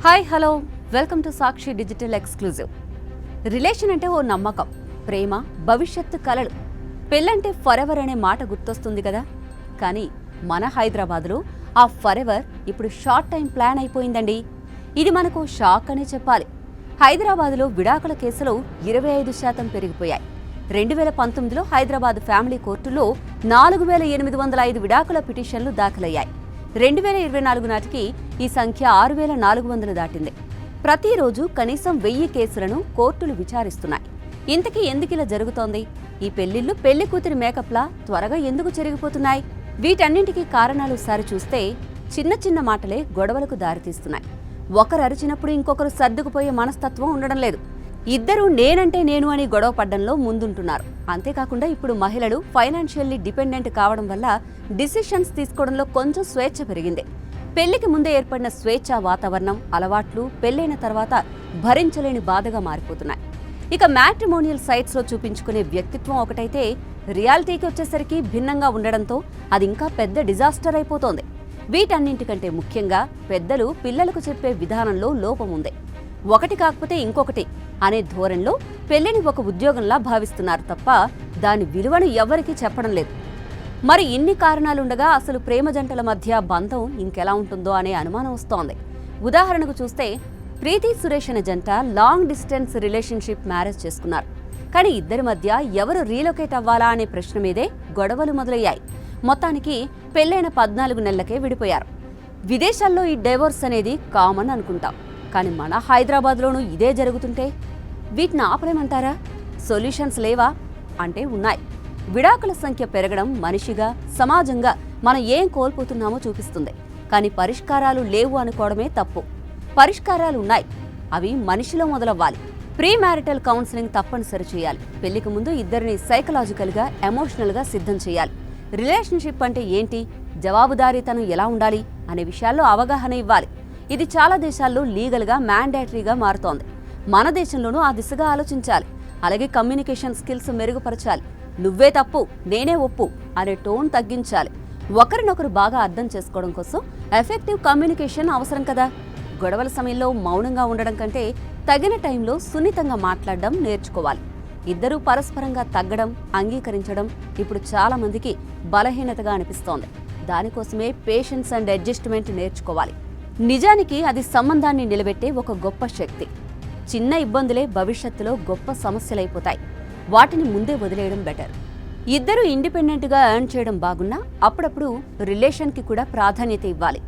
Hi hello welcome to Sakshi digital exclusive. Relation అంటే ఓ నమ్మకం, ప్రేమ, భవిష్యత్తు కలలు. పెళ్ళంటే ఫరెవర్ అనే మాట గుర్తొస్తుంది కదా. కానీ మన హైదరాబాద్లో ఆ ఫరెవర్ ఇప్పుడు షార్ట్ టైం ప్లాన్ అయిపోయిందండి. ఇది మనకు షాక్ అనే చెప్పాలి. హైదరాబాద్లో విడాకుల కేసులు 25% పెరిగిపోయాయి. 2019లో హైదరాబాద్ ఫ్యామిలీ కోర్టులో 4805 విడాకుల పిటిషన్లు దాఖలయ్యాయి. 2024 నాటికి ఈ సంఖ్య 6400 దాటింది. ప్రతిరోజు కనీసం 1000 కేసులను కోర్టులు విచారిస్తున్నాయి. ఇంతకీ ఎందుకిలా జరుగుతోంది? ఈ పెళ్లిళ్లు పెళ్లి కూతురి మేకప్లా త్వరగా ఎందుకు చెరిగిపోతున్నాయి? వీటన్నింటికీ కారణాలు సరిచూస్తే చిన్న చిన్న మాటలే గొడవలకు దారితీస్తున్నాయి. ఒకరు అరిచినప్పుడు ఇంకొకరు సర్దుకుపోయే మనస్తత్వం ఉండడం లేదు. ఇద్దరూ నేనంటే నేను అని గొడవ పడ్డంలో ముందుంటున్నారు. అంతేకాకుండా ఇప్పుడు మహిళలు ఫైనాన్షియల్లీ డిపెండెంట్ కావడం వల్ల డిసిషన్స్ తీసుకోవడంలో కొంచెం స్వేచ్ఛ పెరిగింది. పెళ్లికి ముందే ఏర్పడిన స్వేచ్ఛ వాతావరణం, అలవాట్లు పెళ్లైన తర్వాత భరించలేని బాధగా మారిపోతున్నాయి. ఇక మ్యాట్రిమోనియల్ సైట్స్లో చూపించుకునే వ్యక్తిత్వం ఒకటైతే రియాలిటీకి వచ్చేసరికి భిన్నంగా ఉండడంతో అది ఇంకా పెద్ద డిజాస్టర్ అయిపోతోంది. వీటన్నింటికంటే ముఖ్యంగా పెద్దలు పిల్లలకు చెప్పే విధానంలో లోపం ఉంది. ఒకటి కాకపోతే ఇంకొకటి అనే ధోరణిలో పెళ్లిని ఒక ఉద్యోగంలా భావిస్తున్నారు తప్ప దాని విలువను ఎవ్వరికీ చెప్పడం లేదు. మరి ఇన్ని కారణాలుండగా అసలు ప్రేమ జంటల మధ్య బంధం ఇంకెలా ఉంటుందో అనే అనుమానం వస్తోంది. ఉదాహరణకు చూస్తే ప్రీతి సురేష్ అనే జంట లాంగ్ డిస్టెన్స్ రిలేషన్షిప్ మ్యారేజ్ చేసుకున్నారు. కానీ ఇద్దరి మధ్య ఎవరు రీలొకేట్ అవ్వాలా అనే ప్రశ్న మీదే గొడవలు మొదలయ్యాయి. మొత్తానికి పెళ్లైన 14 నెలలకే విడిపోయారు. విదేశాల్లో ఈ డైవోర్స్ అనేది కామన్ అనుకుంటాం. కానీ మన హైదరాబాద్లోనూ ఇదే జరుగుతుంటే వీటిని ఆపలేమంటారా? సొల్యూషన్స్ లేవా అంటే ఉన్నాయి. విడాకుల సంఖ్య పెరగడం మనిషిగా, సమాజంగా మనం ఏం కోల్పోతున్నామో చూపిస్తుంది. కానీ పరిష్కారాలు లేవు అనుకోవడమే తప్పు. పరిష్కారాలు ఉన్నాయి, అవి మనిషిలో మొదలవ్వాలి. ప్రీ మ్యారిటల్ కౌన్సిలింగ్ తప్పనిసరి చేయాలి. పెళ్లికి ముందు ఇద్దరిని సైకలాజికల్గా, ఎమోషనల్గా సిద్ధం చేయాలి. రిలేషన్షిప్ అంటే ఏంటి, జవాబుదారీతనం ఎలా ఉండాలి అనే విషయాల్లో అవగాహన ఇవ్వాలి. ఇది చాలా దేశాల్లో లీగల్గా మ్యాండేటరీగా మారుతోంది. మన దేశంలోనూ ఆ దిశగా ఆలోచించాలి. అలాగే కమ్యూనికేషన్ స్కిల్స్ మెరుగుపరచాలి. నువ్వే తప్పు, నేనే ఒప్పు అనే టోన్ తగ్గించాలి. ఒకరినొకరు బాగా అర్థం చేసుకోవడం కోసం ఎఫెక్టివ్ కమ్యూనికేషన్ అవసరం కదా. గొడవల సమయంలో మౌనంగా ఉండడం కంటే తగిన టైంలో సున్నితంగా మాట్లాడడం నేర్చుకోవాలి. ఇద్దరూ పరస్పరంగా తగ్గడం, అంగీకరించడం ఇప్పుడు చాలా మందికి బలహీనతగా అనిపిస్తోంది. దానికోసమే పేషెన్స్ అండ్ అడ్జస్ట్మెంట్ నేర్చుకోవాలి. నిజానికి అది సంబంధాన్ని నిలబెట్టే ఒక గొప్ప శక్తి. చిన్న ఇబ్బందులే భవిష్యత్తులో గొప్ప సమస్యలైపోతాయి. వాటిని ముందే వదిలేయడం బెటర్. ఇద్దరూ ఇండిపెండెంట్గా ఎర్న్ చేయడం బాగున్నా అప్పుడప్పుడు రిలేషన్కి కూడా ప్రాధాన్యత ఇవ్వాలి.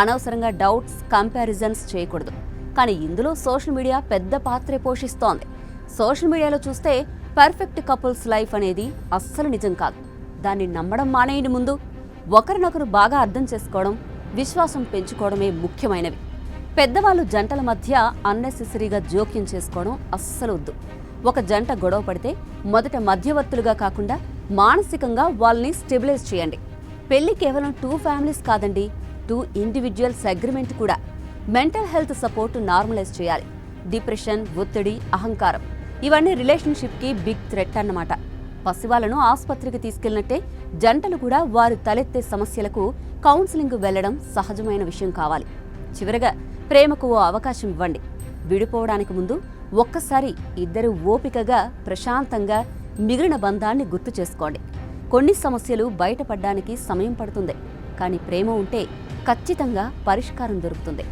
అనవసరంగా డౌట్స్, కంపారిజన్స్ చేయకూడదు. కానీ ఇందులో సోషల్ మీడియా పెద్ద పాత్రే పోషిస్తోంది. సోషల్ మీడియాలో చూస్తే పర్ఫెక్ట్ కపుల్స్ లైఫ్ అనేది అస్సలు నిజం కాదు. దాన్ని నమ్మడం మానేయండి. ముందు ఒకరినొకరు బాగా అర్థం చేసుకోవడం, విశ్వాసం పెంచుకోవడమే ముఖ్యమైనవి. పెద్దవాళ్ళు జంటల మధ్య అన్నెసెసరీగా జోక్యం చేసుకోవడం అస్సలు వద్దు. ఒక జంట గొడవ పడితే మొదట మధ్యవర్తులుగా కాకుండా మానసికంగా వాళ్ళని స్టెబిలైజ్ చేయండి. పెళ్లి కేవలం 2 ఫ్యామిలీస్ కాదండి, 2 ఇండివిజువల్స్ అగ్రిమెంట్ కూడా. మెంటల్ హెల్త్ సపోర్ట్ నార్మలైజ్ చేయాలి. డిప్రెషన్, ఒత్తిడి, అహంకారం ఇవన్నీ రిలేషన్షిప్కి బిగ్ థ్రెట్ అన్నమాట. పసివాళ్లను ఆసుపత్రికి తీసుకెళ్లినట్టే జంటలు కూడా వారు తలెత్తే సమస్యలకు కౌన్సిలింగ్ వెళ్లడం సహజమైన విషయం కావాలి. చివరగా ప్రేమకు ఓ అవకాశం ఇవ్వండి. విడిపోవడానికి ముందు ఒక్కసారి ఇద్దరు ఓపికగా, ప్రశాంతంగా మిగిలిన బంధాన్ని గుర్తు చేసుకోండి. కొన్ని సమస్యలు బయటపడడానికి సమయం పడుతుంది. కానీ ప్రేమ ఉంటే ఖచ్చితంగా పరిష్కారం దొరుకుతుంది.